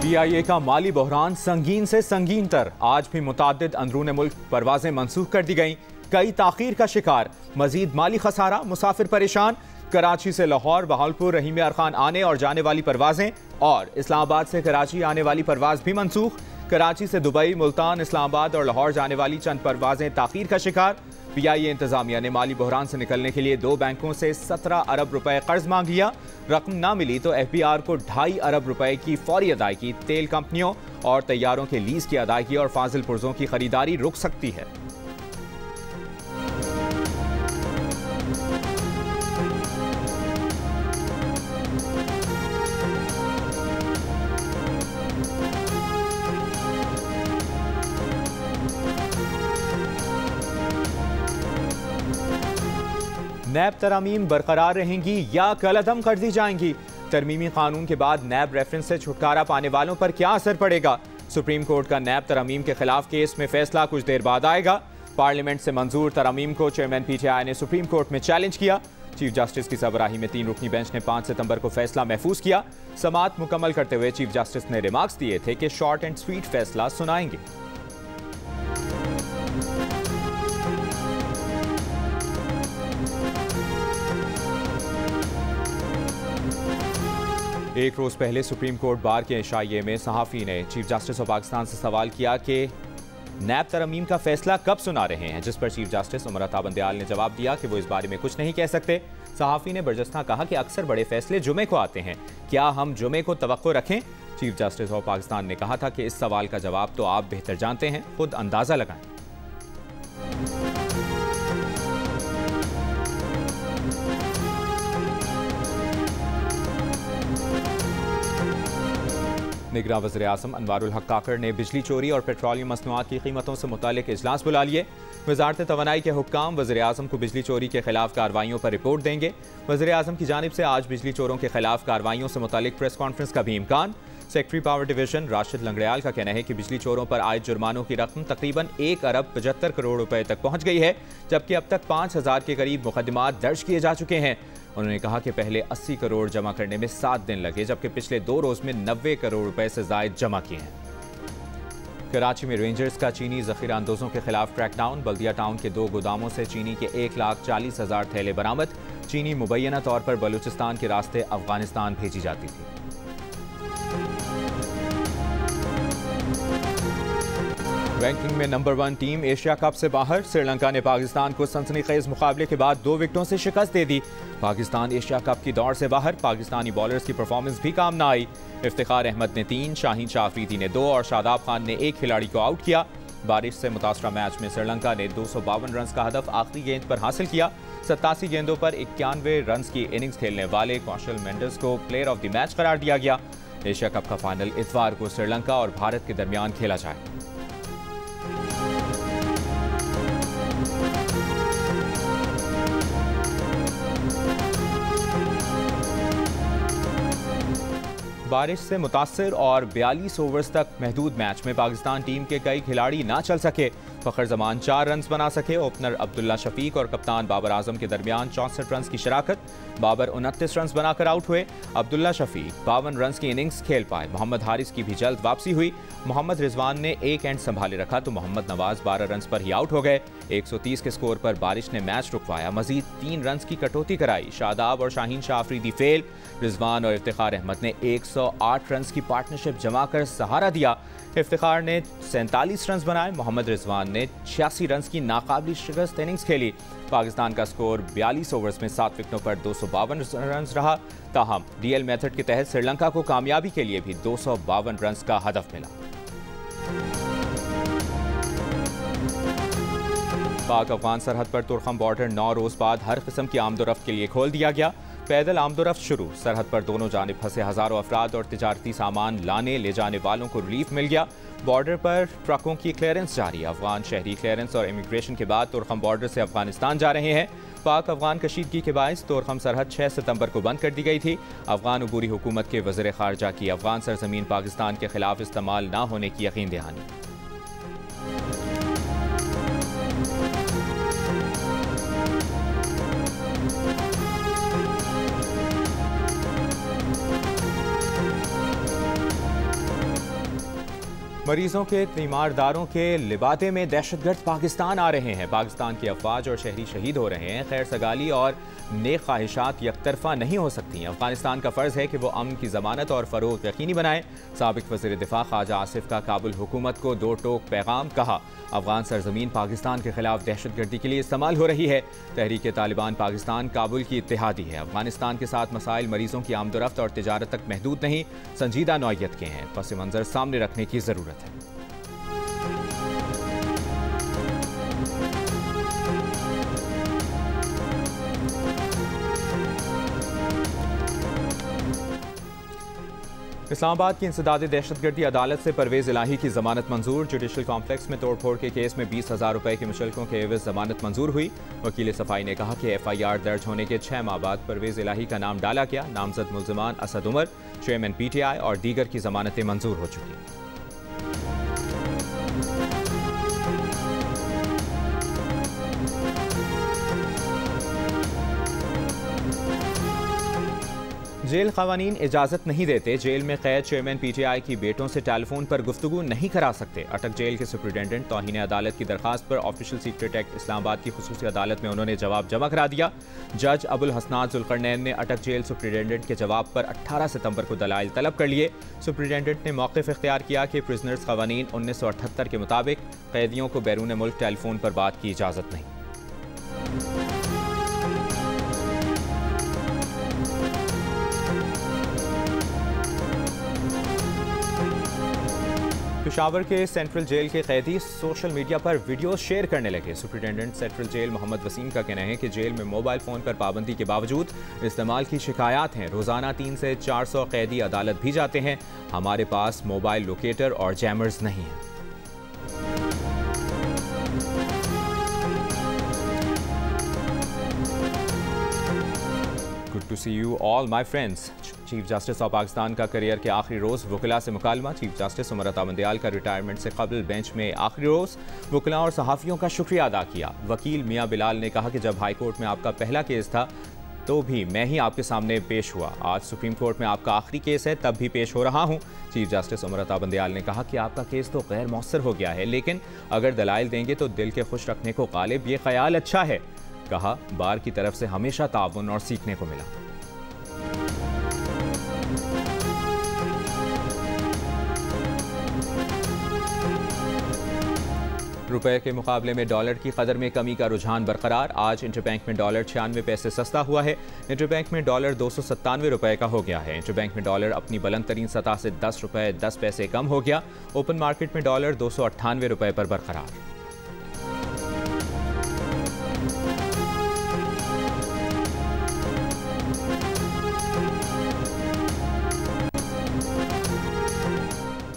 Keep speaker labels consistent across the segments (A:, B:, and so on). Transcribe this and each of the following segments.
A: PIA का माली बहरान संगीन से संगीन तर। आज भी मुताद्दिद अंदरून मुल्क परवाजें मनसूख कर दी गईं। कई ताखीर का शिकार, मजीद माली खसारा, मुसाफिर परेशान। कराची से लाहौर, बहावलपुर, रहीम यार खान आने और जाने वाली परवाजें और इस्लामाबाद से कराची आने वाली परवाज भी मनसूख। कराची से दुबई, मुल्तान, इस्लामाबाद और लाहौर जाने वाली चंद परवाजें ताखीर का शिकार। PIA इंतजामिया ने माली बहरान से निकलने के लिए 2 बैंकों से 17 अरब रुपए कर्ज मांग लिया। रकम ना मिली तो FBR को 2.5 अरब रुपए की फौरी अदायगी। तेल कंपनियों और तैयारों के लीज की अदायगी और फाजिल पुर्जों की खरीदारी रुक सकती है। नैब तरमीम बरकरार रहेंगी या कलअदम कर दी जाएंगी? तरमीमी कानून के बाद नैब रेफरेंस से छुटकारा पाने वालों पर क्या असर पड़ेगा? सुप्रीम कोर्ट का नैब तरमीम के खिलाफ केस में फैसला कुछ देर बाद आएगा। पार्लियामेंट से मंजूर तरमीम को चेयरमैन PTI ने सुप्रीम कोर्ट में चैलेंज किया। चीफ जस्टिस की सरबराही में 3 रुकनी बेंच ने 5 सितंबर को फैसला महफूज किया। समाअत मुकम्मल करते हुए चीफ जस्टिस ने रिमार्क्स दिए थे कि शॉर्ट एंड स्वीट फैसला सुनाएंगे। एक रोज पहले सुप्रीम कोर्ट बार के इशाइये में सहाफ़ी ने चीफ जस्टिस ऑफ पाकिस्तान से सवाल किया कि नैब तरमीम का फैसला कब सुना रहे हैं, जिस पर चीफ जस्टिस उमर अता बंदयाल ने जवाब दिया कि वो इस बारे में कुछ नहीं कह सकते। सहाफ़ी ने बरजस्ता कहा कि अक्सर बड़े फैसले जुमे को आते हैं, क्या हम जुमे को तवक्को रखें? चीफ जस्टिस ऑफ पाकिस्तान ने कहा था कि इस सवाल का जवाब तो आप बेहतर जानते हैं, खुद अंदाजा लगाएं। निगरान वज़ीर आज़म अनवारुल हक काकड़ ने बिजली चोरी और पेट्रोलियम मसनूआत की कीमतों से मुतालिक इजलास बुला लिए। वज़ारत तवानाई के हुक्काम वज़ीर आज़म को बिजली चोरी के खिलाफ कार्रवाइयों पर रिपोर्ट देंगे। वज़ीर आज़म की जानिब से आज बिजली चोरों के खिलाफ कार्रवाइयों से मुतालिक प्रेस कॉन्फ्रेंस का भी इम्कान। Secretary power division Rashid Langrial का कहना है कि बिजली चोरों पर आयद जुर्मानों की रकम तकरीबन 1 अरब 75 करोड़ रुपए तक पहुंच गई है, जबकि अब तक 5000 के करीब मुकदमात दर्ज किए जा चुके हैं। उन्होंने कहा कि पहले 80 करोड़ जमा करने में 7 दिन लगे, जबकि पिछले 2 रोज में 90 करोड़ रुपए से जायद जमा किए हैं। कराची में रेंजर्स का चीनी जखीरा अंदोजों के खिलाफ क्रैकडाउन। बल्दिया टाउन के 2 गोदामों से चीनी के 1,40,000 थैले बरामद। चीनी मुबैना तौर पर बलूचिस्तान के रास्ते अफगानिस्तान भेजी जाती थी। रैंकिंग में नंबर 1 टीम एशिया कप से बाहर। श्रीलंका ने पाकिस्तान को सनसनीखेज मुकाबले के बाद 2 विकेटों से शिकस्त दे दी। पाकिस्तान एशिया कप की दौड़ से बाहर। पाकिस्तानी बॉलर्स की परफॉर्मेंस भी काम न आई। इफ्तिखार अहमद ने 3, शाहीन शाह अफरीदी ने 2 और शादाब खान ने 1 खिलाड़ी को आउट किया। बारिश से मुतासरा मैच में श्रीलंका ने 252 रन का हदफ आखिरी गेंद पर हासिल किया। 87 गेंदों पर 91 रन की इनिंग्स खेलने वाले कौशल मेंडिस को प्लेयर ऑफ द मैच करार दिया गया। एशिया कप का फाइनल इतवार को श्रीलंका और भारत के दरमियान खेला जाए। बारिश से मुतासर और 42 ओवर्स तक महदूद मैच में पाकिस्तान टीम के कई खिलाड़ी ना चल सके। फखर जमान 4 रन बना सके। ओपनर अब्दुल्ला शफीक और कप्तान बाबर आजम के दरमियान 64 रन की शराकत। बाबर 29 रन बनाकर आउट हुए। अब्दुल्ला शफीक 52 रन की इनिंग्स खेल पाए। मोहम्मद हारिस की भी जल्द वापसी हुई। मोहम्मद रिजवान ने 1 एंड संभाले रखा तो मोहम्मद नवाज 12 रन पर ही आउट हो गए। 130 के स्कोर पर बारिश ने मैच रुकवाया। मजीद 3 रन की कटौती कराई। शादाब और शाहीन शाह अफरीदी फेल। रिजवान और इफ्तिखार अहमद ने 108 रन की पार्टनरशिप जमा कर सहारा दिया। इफ्तिखार ने 47 रन बनाए। मोहम्मद रिजवान ने 86 रन की नाकाबिल शिकस्त इनिंग्स खेली। पाकिस्तान का स्कोर 42 ओवर्स में 7 विकेटों पर 252 रन रहा। ताहम DL मेथड के तहत श्रीलंका को कामयाबी के लिए भी 252 रन का हदफ मिला। पाक अफगान सरहद पर तुरखम बॉर्डर 9 रोज बाद हर किस्म की आमदोरफ्त के लिए खोल दिया गया। पैदल आमदोरफ्त शुरू। सरहद पर दोनों जानिब फंसे हजारों अफराद और तिजारती सामान लाने ले जाने वालों को रिलीफ मिल गया। बॉर्डर पर ट्रकों की क्लियरेंस जारी। अफगान शहरी क्लियरेंस और इमिग्रेशन के बाद तुरखम बॉर्डर से अफगानिस्तान जा रहे हैं। पाक अफगान कशीदगी के बायस तुरखम सरहद 6 सितंबर को बंद कर दी गई थी। अफगान अबूरी हुकूमत के वज़ीर ख़ारजा की अफगान सरजमीन पाकिस्तान के खिलाफ इस्तेमाल न होने की यकीन दहानी। मरीजों के तीमारदारों के लिबाते में दहशतगर्द पाकिस्तान आ रहे हैं। पाकिस्तान की अफवाज और शहरी शहीद हो रहे हैं। खैर सगाली और नेक ख्वाहिशात यकतरफा नहीं हो सकती। अफगानिस्तान का फ़र्ज़ है कि वो अमन की ज़मानत और फ़रोग़ यकीनी बनाए। साबिक़ वज़ीर दिफ़ा ख्वाजा आसिफ का काबुल हुकूमत को दो टोक पैगाम। कहा, अफगान सरजमीन पाकिस्तान के खिलाफ दहशतगर्दी के लिए इस्तेमाल हो रही है। तहरीक तालिबान पाकिस्तान काबुल की इत्तेहादी है। अफगानिस्तान के साथ मसाइल मरीजों की आमदोरफ्त और तिजारत तक महदूद नहीं, संजीदा नौइयत के हैं। पस मंज़र सामने रखने की ज़रूरत है। इस्लामाबाद की इंसदाद दहशतगर्दी अदालत से परवेज़ इलाही की जमानत मंजूर। जुडिशल कॉम्प्लेक्स में तोड़फोड़ के केस में 20,000 रुपए के मुशल्कों के एवज जमानत मंजूर हुई। वकील सफाई ने कहा कि FIR दर्ज होने के 6 माह बाद परवेज़ इलाही का नाम डाला गया। नामजद मुल्ज़िमान असद उमर, चेयरमैन PTI और दीगर की जमानतें मंजूर हो चुकी। जेल क़वानीन इजाज़त नहीं देते। जेल में कैद चेयरमैन PTI की बेटों से टेलीफोन पर गुफ्तगू नहीं करा सकते। अटक जेल के सुप्रिटेंडेंट तौहीन अदालत की दरखास्त पर ऑफिशियल सीक्रेट एक्ट इस्लामाबाद की खुसूसी अदालत में उन्होंने जवाब जमा करा दिया। जज अबुल हसनात जुल्करनैन ने अटक जेल सुप्रिटेंडेंट के जवाब पर 18 सितंबर को दलाइल तलब कर लिए। सुप्रिटेंडेंट ने मौक़िफ़ इख्तियार किया कि प्रिजनर्स क़वानीन 1978 के मुताबिक कैदियों को बैरून मुल्क टेलीफोन पर बात की इजाज़त नहीं। पेशावर के सेंट्रल जेल के कैदी सोशल मीडिया पर वीडियोस शेयर करने लगे। Superintendent central jail Mohammad Wasim का कहना है कि जेल में मोबाइल फ़ोन पर पाबंदी के बावजूद इस्तेमाल की शिकायत हैं। रोज़ाना 300 से 400 कैदी अदालत भी जाते हैं। हमारे पास मोबाइल लोकेटर और जैमर्स नहीं हैं। Good to see you all my friends. Chief justice of Pakistan का करियर के आखिरी रोज़ वकीला से मुकालमा। चीफ जस्टिस उमरता बंदयाल का रिटायरमेंट से कबल बेंच में आखिरी रोज़ वकीला और सहाफ़ियों का शुक्रिया अदा किया। वकील मियाँ बिलाल ने कहा कि जब हाई कोर्ट में आपका पहला केस था तो भी मैं ही आपके सामने पेश हुआ। आज सुप्रीम कोर्ट में आपका आखिरी केस है, तब भी पेश हो रहा हूँ। चीफ जस्टिस उमरता बंदयाल ने कहा कि आपका केस तो गैर मौसर हो गया है, लेकिन अगर दलाइल देंगे तो दिल के खुश रखने को गालिब, ये ख्याल अच्छा है। कहा, बार की तरफ से हमेशा ताउन और सीखने को मिला। रुपए के मुकाबले में डॉलर की कदर में कमी का रुझान बरकरार। आज इंटरबैंक में डॉलर 96 पैसे सस्ता हुआ है। इंटरबैंक में डॉलर 297 रुपए का हो गया है। इंटरबैंक में डॉलर अपनी बुलंद तरीन सतह से 10 रुपए 10 पैसे कम हो गया। ओपन मार्केट में डॉलर 298 रुपए पर बरकरार।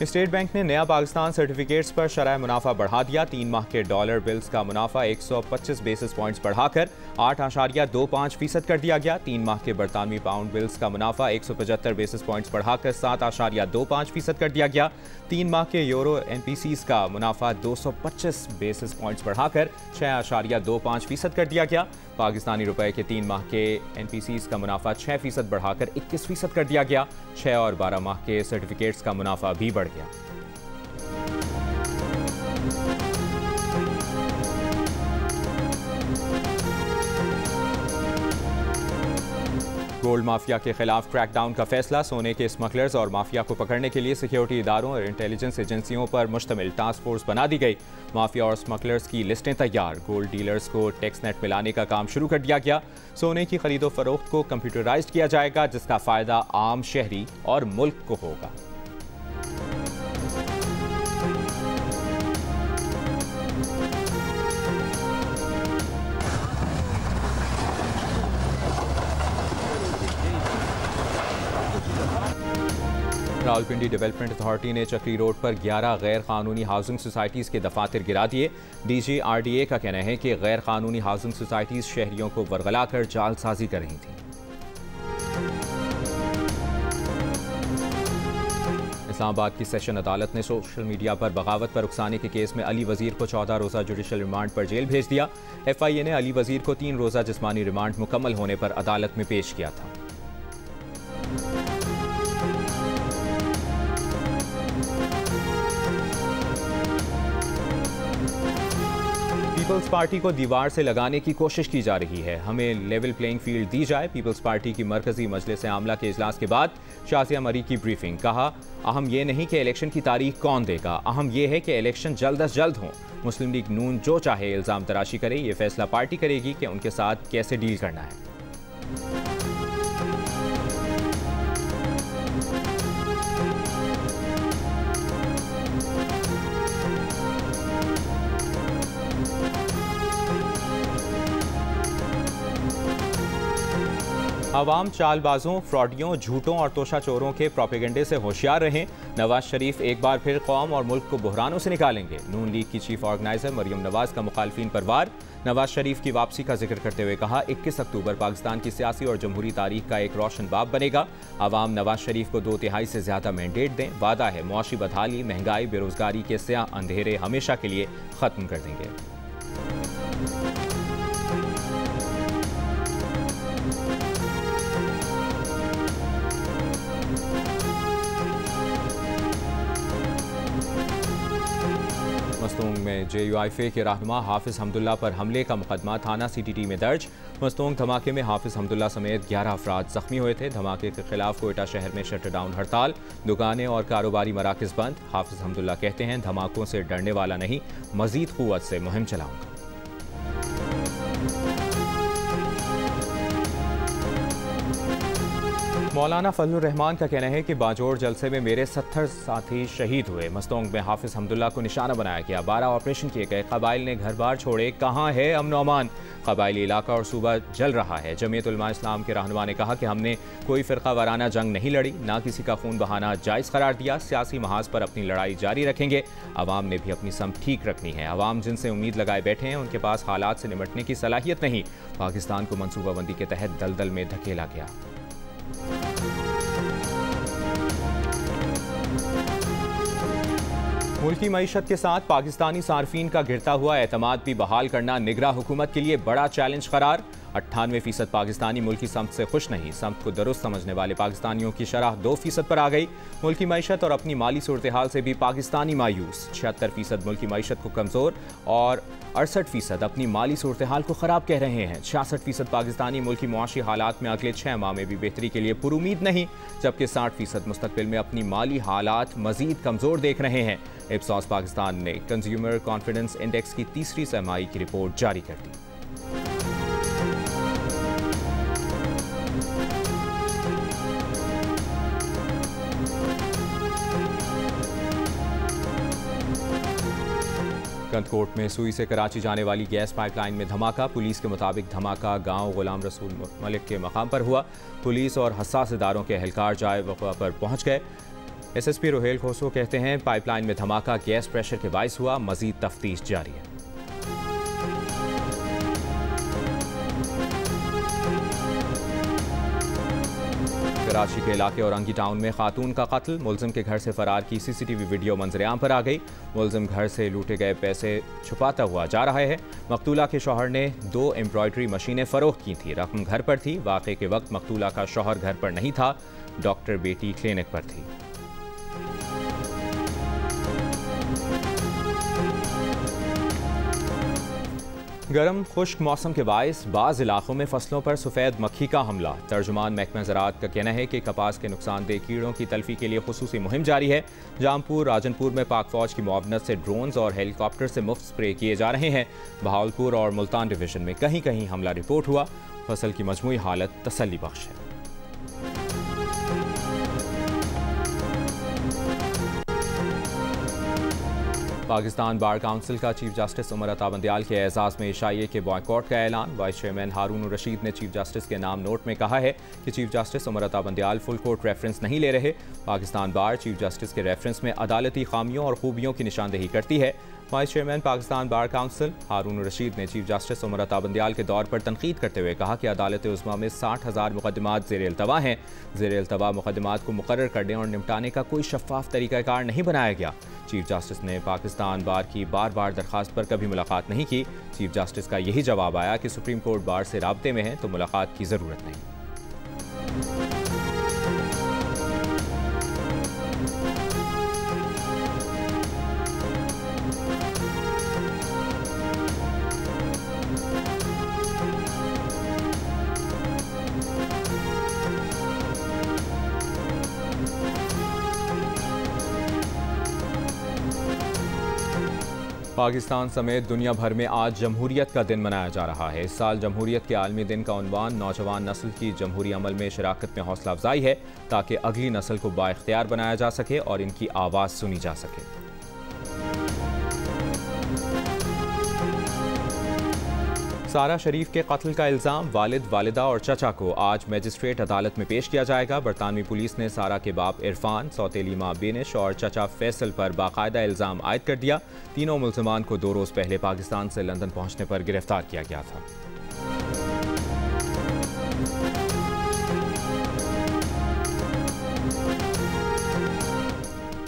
A: स्टेट बैंक ने नया पाकिस्तान सर्टिफिकेट्स पर शरह मुनाफा बढ़ा दिया। 3 माह के डॉलर बिल्स का मुनाफा 125 बेसिस पॉइंट्स बढ़ाकर 8.25% कर दिया गया। 3 माह के बरतानवी पाउंड बिल्स का मुनाफा 175 बेसिस पॉइंट्स बढ़ाकर 7.25% कर दिया गया। 3 माह के यूरो NPCs का मुनाफा 225 बेसिस पॉइंट्स बढ़ाकर 6.25% कर दिया गया। पाकिस्तानी रुपए के 3 माह के NPCs का मुनाफा 6% बढ़ाकर 21% कर दिया गया। 6 और 12 माह के सर्टिफिकेट्स का मुनाफा भी बढ़ गया। गोल्ड माफिया के खिलाफ क्रैकडाउन का फैसला। सोने के स्मगलर्स और माफिया को पकड़ने के लिए सिक्योरिटी इदारों और इंटेलिजेंस एजेंसियों पर मुश्तमिल टास्क फोर्स बना दी गई। माफिया और स्मगलर्स की लिस्टें तैयार। गोल्ड डीलर्स को टैक्स नेट मिलाने का काम शुरू कर दिया गया। सोने की खरीदो फरोख्त को कंप्यूटराइज्ड किया जाएगा, जिसका फायदा आम शहरी और मुल्क को होगा। रावलपिंडी डेवलपमेंट अथॉरिटी ने चक्री रोड पर 11 गैर कानूनी हाउसिंग सोसाइटीज़ के दफातर गिरा दिए। DG RDA का कहना है कि गैर कानूनी हाउसिंग सोसाइटीज़ शहरियों को वरगला कर जालसाजी कर रही थीं। इस्लामाबाद की सेशन अदालत ने सोशल मीडिया पर बगावत पर उकसाने के केस में अली वजीर को 14 रोज़ा जुडिशल रिमांड पर जेल भेज दिया। FIA ने अली वजीर को 3 रोज़ा जिस्मानी रिमांड मुकम्मल होने पर अदालत में पेश किया था। पीपल्स पार्टी को दीवार से लगाने की कोशिश की जा रही है। हमें लेवल प्लेइंग फील्ड दी जाए। पीपल्स पार्टी की मरकजी मजलिस आमला के इजलास के बाद शाजिया मरी की ब्रीफिंग। कहा, अहम ये नहीं कि इलेक्शन की तारीख कौन देगा, अहम ये है कि इलेक्शन जल्द अज जल्द हों। मुस्लिम लीग नून जो चाहे इल्ज़ाम तराशी करे, ये फैसला पार्टी करेगी कि उनके साथ कैसे डील करना है। अवाम चालबाजों, फ्रॉडियों, झूठों और तोशा चोरों के प्रोपेगेंडे से होशियार रहें। नवाज शरीफ एक बार फिर कौम और मुल्क को बहरानों से निकालेंगे। नून लीग की चीफ ऑर्गेनाइजर मरियम नवाज का मुखालफिन पर वार। नवाज शरीफ की वापसी का जिक्र करते हुए कहा, 21 अक्टूबर पाकिस्तान की सियासी और जमहूरी तारीख का एक रोशन बाब बनेगा। अवाम नवाज शरीफ को 2/3 से ज्यादा मैंडेट दें। वादा है मुआशी बदहाली, महंगाई, बेरोजगारी के स्याह अंधेरे हमेशा के लिए खत्म कर देंगे। मस्तूंग में JUIF के रहनुमा हाफिज हमदुल्ला पर हमले का मुकदमा थाना CTT में दर्ज। मस्तूंग धमाके में हाफिज हमदुल्ला समेत 11 अफराद जख्मी हुए थे। धमाके के खिलाफ कोयटा शहर में शटर डाउन हड़ताल, दुकानें और कारोबारी मराकज बंद। हाफिज हमदुल्ला कहते हैं, धमाकों से डरने वाला नहीं, मजीद कुव्वत से मुहिम चलाऊंगा। मौलाना फजलुर रहमान का कहना है कि बाजोड़ जलसे में मेरे 70 साथी शहीद हुए। मस्तोंग में हाफिज हमदुल्ला को निशाना बनाया गया। 12 ऑपरेशन किए गए। कबाइल ने घर बार छोड़े, कहाँ है अमन अमान। कबाइली इलाका और सूबा जल रहा है। जमीयत उलमा इस्लाम के रहनुमा ने कहा कि हमने कोई फ़िरका वाराना जंग नहीं लड़ी, ना किसी का खून बहाना जायज़ करार दिया। सियासी महाज पर अपनी लड़ाई जारी रखेंगे। अवाम ने भी अपनी सम ठीक रखनी है। अवाम जिनसे उम्मीद लगाए बैठे हैं, उनके पास हालात से निपटने की सलाहियत नहीं। पाकिस्तान को मनसूबाबंदी के तहत दलदल में धकेला गया। मुल्की मईशत के साथ पाकिस्तानी सार्फिन का गिरता हुआ एतमाद भी बहाल करना निगरां हुकूमत के लिए बड़ा चैलेंज करार। 98% पाकिस्तानी मुल्की समत से खुश नहीं। समत को दुरुस्त समझने वाले पाकिस्तानियों की शरह 2% पर आ गई। मुल्की मईशत और अपनी माली सूरत हाल से भी पाकिस्तानी मायूस। 76% मुल्की मईशत को कमज़ोर और 68% अपनी माली सूरत हाल को ख़राब कह रहे हैं। 66% पाकिस्तानी मुल्की मुआशी हालात में अगले 6 माह में भी बेहतरी के लिए पुरुमीद नहीं, जबकि 60% मुस्तकबिल में अपनी माली हालात मज़ीद कमज़ोर देख रहे हैं। इप्सॉस पाकिस्तान ने कंज्यूमर कॉन्फिडेंस इंडेक्स की तीसरी सहमाही की रिपोर्ट जारी कर दी। कंदकोट में सुई से कराची जाने वाली गैस पाइपलाइन में धमाका। पुलिस के मुताबिक धमाका गांव गुलाम रसूल मलिक के मकाम पर हुआ। पुलिस और हसास इदारों के एहलकार जाए वक़्वा पर पहुंच गए। SSP रोहेल खोसो कहते हैं, पाइपलाइन में धमाका गैस प्रेशर के बाइस हुआ। मजीद तफ्तीश जारी है। कराची के इलाके औरंगी टाउन में खातून का कत्ल। मुलजिम के घर से फरार की CCTV वीडियो मंजरेआम पर आ गई। मुलजिम घर से लूटे गए पैसे छुपाता हुआ जा रहा है। मकतूला के शौहर ने 2 एम्ब्रॉयडरी मशीनें फरोख्त की थी। रकम घर पर थी। वाक़े के वक्त मकतूला का शौहर घर पर नहीं था। डॉक्टर बेटी क्लिनिक पर थी। गर्म खुश्क मौसम के बायस बाज़ इलाकों में फसलों पर सफ़ेद मक्खी का हमला। तर्जुमान महकमा ज़राअत का कहना है कि कपास के नुकसानदेह कीड़ों की तल्फी के लिए खुसूसी मुहिम जारी है। जामपुर, राजनपुर में पाक फौज की मुआवनत से ड्रोन्स और हेलीकॉप्टर से मुफ्त स्प्रे किए जा रहे हैं। बहावलपुर और मुल्तान डिवीज़न में कहीं कहीं हमला रिपोर्ट हुआ। फसल की मजमूई हालत तसल्ली बख्श है। पाकिस्तान बार काउंसिल का चीफ जस्टिस उमर अता बंदियाल के एजाज़ में ईशाइये के बॉयकॉट का ऐलान। वाइस चेयरमैन हारून रशीद ने चीफ जस्टिस के नाम नोट में कहा है कि chief justice Umar Ata Bandial full court reference नहीं ले रहे। पाकिस्तान बार चीफ जस्टिस के रेफरेंस में अदालती खामियों और खूबियों की निशानदेही करती है। Vice chairman Pakistan bar council Haroon Rasheed ने चीफ जस्टिस उमर अता बंदियाल के दौर पर तनकीद करते हुए कहा कि अदालत उज़्मा में 60,000 मुकदमात ज़ेर इल्तवा हैं। ज़ेर इल्तवा मुकदमात को मुकर्रर करने और निपटाने का कोई शफाफ तरीक़ाकार नहीं बनाया गया। चीफ जस्टिस ने पाकिस्तान बार की बार बार दरख्वास्त पर कभी मुलाकात नहीं की। चीफ जस्टिस का यही जवाब आया कि सुप्रीम कोर्ट बार से राब्ते में है तो मुलाकात की ज़रूरत नहीं। पाकिस्तान समेत दुनिया भर में आज जमहूरियत का दिन मनाया जा रहा है। इस साल जमहूरियत के आलमी दिन का उन्वान नौजवान नस्ल की जमहूरी अमल में शराकत में हौसला अफजाई है, ताकि अगली नस्ल को बाइख्तियार बनाया जा सके और इनकी आवाज़ सुनी जा सके। सारा शरीफ के कत्ल का इल्ज़ाम वालिद, वालिदा और चचा को आज मजिस्ट्रेट अदालत में पेश किया जाएगा। बरतानवी पुलिस ने सारा के बाप इरफान, सौतेली मां बेनिश और चचा फैसल पर बाकायदा इल्ज़ाम आयद कर दिया। तीनों मुल्ज़िमान को 2 रोज़ पहले पाकिस्तान से लंदन पहुंचने पर गिरफ्तार किया गया था।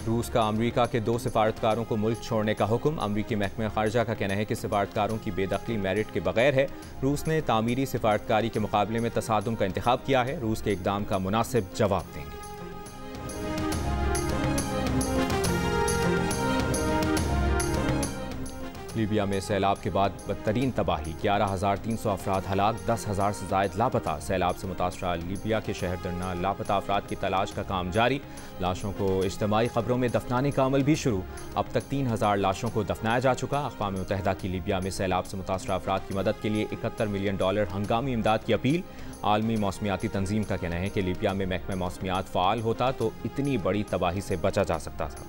A: रूस का अमेरिका के 2 सिफारतकारों को मुल्क छोड़ने का हुक्म। अमेरिकी महकमे खारजा का कहना है कि सिफारतकारों की बेदखली मेरिट के बगैर है। रूस ने तामीरी सिफारतकारी के मुकाबले में तसादुम का इंतखाब किया है। रूस के इकदाम का मुनासिब जवाब देंगे। लीबिया में सैलाब के बाद बदतरीन तबाही, 11,300 अफराद हलाक, 10,000 से ज़ायद लापता। सैलाब से मुतासरा लीबिया के शहर दरना लापता अफराद की तलाश का काम जारी। लाशों को इज्तिमाई क़ब्रों में दफनाने का अमल भी शुरू। अब तक 3,000 लाशों को दफनाया जा चुका। अक़वाम मुत्तहिदा की लीबिया में सैलाब से मुतासरा अफराद की मदद के लिए $71 मिलियन हंगामी इमदाद की अपील। आलमी मौसमियाती तंजीम का कहना है कि लीबिया में महकमा मौसमियात फ़ाल होता तो इतनी बड़ी तबाही से बचा जा सकता था।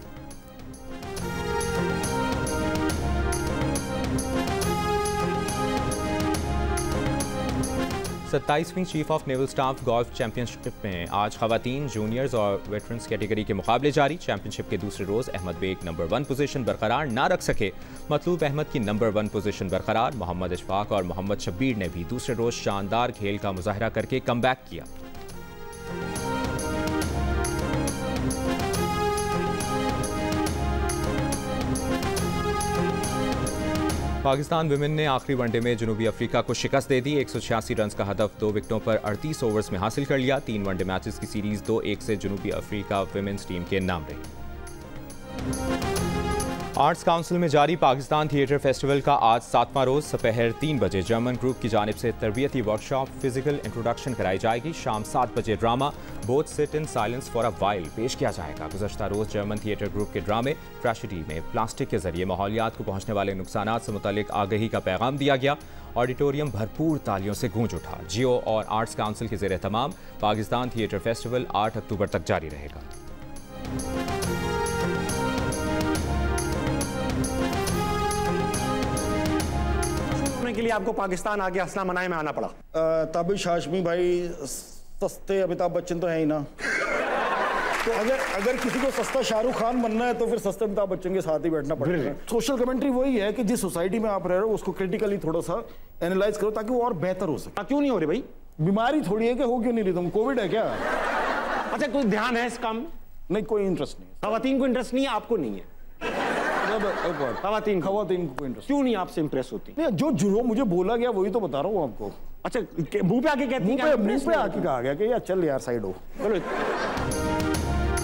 A: 27वीं chief of naval staff golf championship में आज खवातीन, जूनियर्स और वेटरन्स कैटेगरी के मुकाबले जारी। चैंपियनशिप के दूसरे रोज़ अहमद बेग नंबर 1 पोजीशन बरकरार ना रख सके। मतलूब अहमद की नंबर 1 पोजीशन बरकरार। मोहम्मद इशफाक और मोहम्मद शब्बीर ने भी दूसरे रोज़ शानदार खेल का मुजाहरा करके कमबैक किया। पाकिस्तान विमेन ने आखिरी वनडे में जनूबी अफ्रीका को शिकस्त दे दी। 186 रन का हदफ 2 विकेटों पर 38 ओवर्स में हासिल कर लिया। 3 वनडे मैचेस की सीरीज 2-1 से जनूबी अफ्रीका विमेन्स टीम के नाम रही। आर्ट्स काउंसिल में जारी पाकिस्तान थिएटर फेस्टिवल का आज 7वां रोज़। दोपहर 3 बजे जर्मन ग्रुप की जानिब से तरबियती वर्कशॉप फिजिकल इंट्रोडक्शन कराई जाएगी। शाम 7 बजे drama both sit in silence for a while पेश किया जाएगा। गुज़श्ता रोज़ जर्मन थिएटर ग्रुप के ड्रामे ट्रेजेडी में प्लास्टिक के जरिए माहौलियात को पहुँचने वाले नुकसानात से मुतल्लिक आगही का पैगाम दिया गया। ऑडिटोरियम भरपूर तालियों से गूंज उठा। जियो और आर्ट्स काउंसिल के ज़ेर तमाम पाकिस्तान थिएटर फेस्टिवल 8 अक्टूबर तक जारी रहेगा।
B: के लिए आपको पाकिस्तान आके हंसना मनाए में आना पड़ा।
C: ताबिश हाशमी भाई सस्ते अमिताभ बच्चन तो है ही ना। तो अगर किसी को सस्ता शाहरुख खान बनना है तो फिर सस्ते अमिताभ बच्चन के साथ ही बैठना पड़ेगा। सोशल कमेंट्री वही है कि जिस सोसाइटी में आप रह रहे हो उसको क्रिटिकली थोड़ा सा एनालाइज करो ताकि वो और बेहतर हो सके।
B: क्यों नहीं हो रही भाई?
C: बीमारी थोड़ी है कि हो क्यों नहीं रही? तुम कोविड है क्या?
B: अच्छा, कोई ध्यान है इस काम?
C: नहीं, कोई इंटरेस्ट नहीं।
B: खवातीन को इंटरेस्ट नहीं है, आपको नहीं है? खवातीन को इंटरेस्ट
C: क्यों नहीं आपसे इंप्रेस होती? नहीं, जो मुझे बोला गया वही तो बता रहा हूँ आपको।
B: अच्छा, मुंह पे आके कहती है?
C: मुंह पे आके कहा गया कि यार चल यार साइड हो।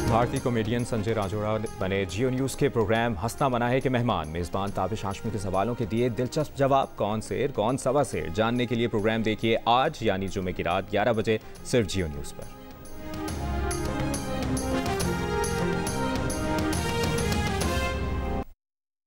A: भारतीय कॉमेडियन संजय राजौरा बने जियो न्यूज़ के प्रोग्राम हंसना मनाहे के मेहमान। मेज़बान ताबिश हाशमी के सवालों के दिए दिलचस्प जवाब। कौन शेर कौन सवा शेर जानने के लिए प्रोग्राम देखिए आज यानी जुमे की रात 11 बजे सिर्फ जियो न्यूज़ पर।